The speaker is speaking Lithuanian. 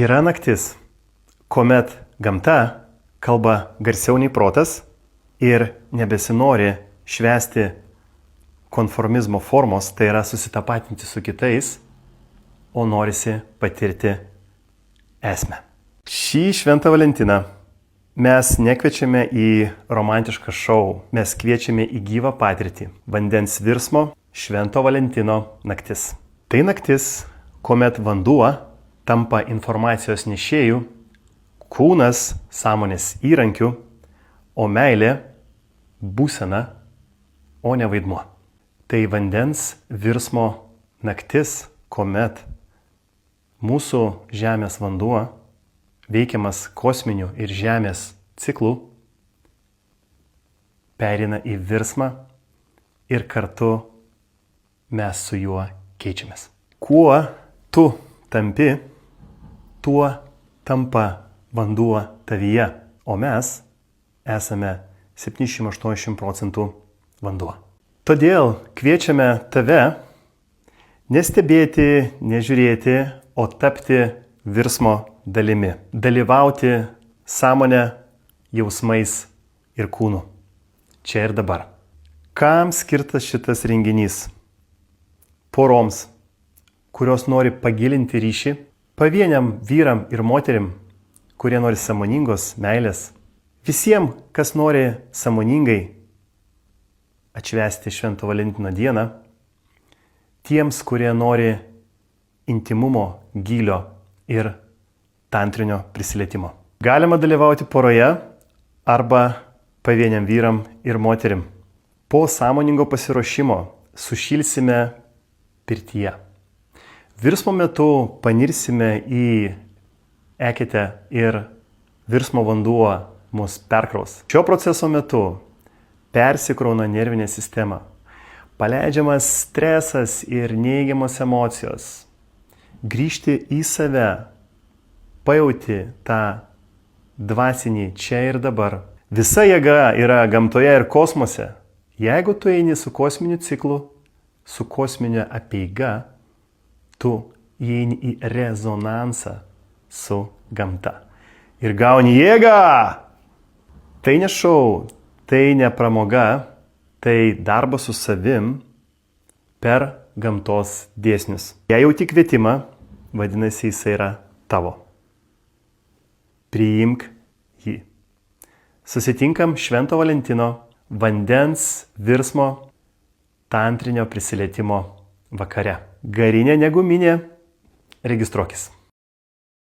Yra naktis, kuomet gamta kalba garsiau nei protas ir nebesinori švęsti konformizmo formos, tai yra susitapatinti su kitais, o norisi patirti esmę. Šį šventą Valentiną mes nekviečiame į romantišką šou, mes kviečiame į gyvą patirtį. Vandens virsmo švento Valentino naktis. Tai naktis, kuomet vanduo tampa informacijos nešėjų, kūnas sąmonės įrankiu, o meilė būsena, o ne vaidmuo. Tai vandens virsmo naktis, kuomet mūsų Žemės vanduo, veikiamas kosminių ir Žemės ciklų, pereina į virsmą ir kartu mes su juo keičiamės. Kuo tu tampi, tuo tampa vanduo tavyje, o mes esame 70–80% vanduo. Todėl kviečiame tave nestebėti, nežiūrėti, o tapti virsmo dalimi. Dalyvauti sąmonę, jausmais ir kūnu. Čia ir dabar. Kam skirtas šitas renginys? Poroms, kurios nori pagilinti ryšį, pavieniam vyram ir moterim, kurie nori sąmoningos meilės, visiems, kas nori sąmoningai atšvęsti Švento Valentino dieną, tiems, kurie nori intimumo, gylio ir tantrinio prisilietimo. Galima dalyvauti poroje arba pavieniam vyram ir moterim. Po sąmoningo pasiruošimo sušilsime pirtyje. Virsmo metu panirsime į eketę ir virsmo vanduo mus perkraus. Šio proceso metu persikrauna nervinė sistema. Paleidžiamas stresas ir neigiamos emocijos. Grįžti į save, pajauti tą dvasinį čia ir dabar. Visa jėga yra gamtoje ir kosmose. Jeigu tu eini su kosminiu ciklu, su kosminė apeiga, tu įeini į rezonansą su gamta. Ir gauni jėgą! Tai ne šou, tai ne pramoga, tai darbas su savim per gamtos dėsnius. Jei jauti kvietimą, vadinasi, jis yra tavo. Priimk jį. Susitinkam Švento Valentino vandens virsmo tantrinio prisilietimo vakare. Garinė, ne guminė, registruokis.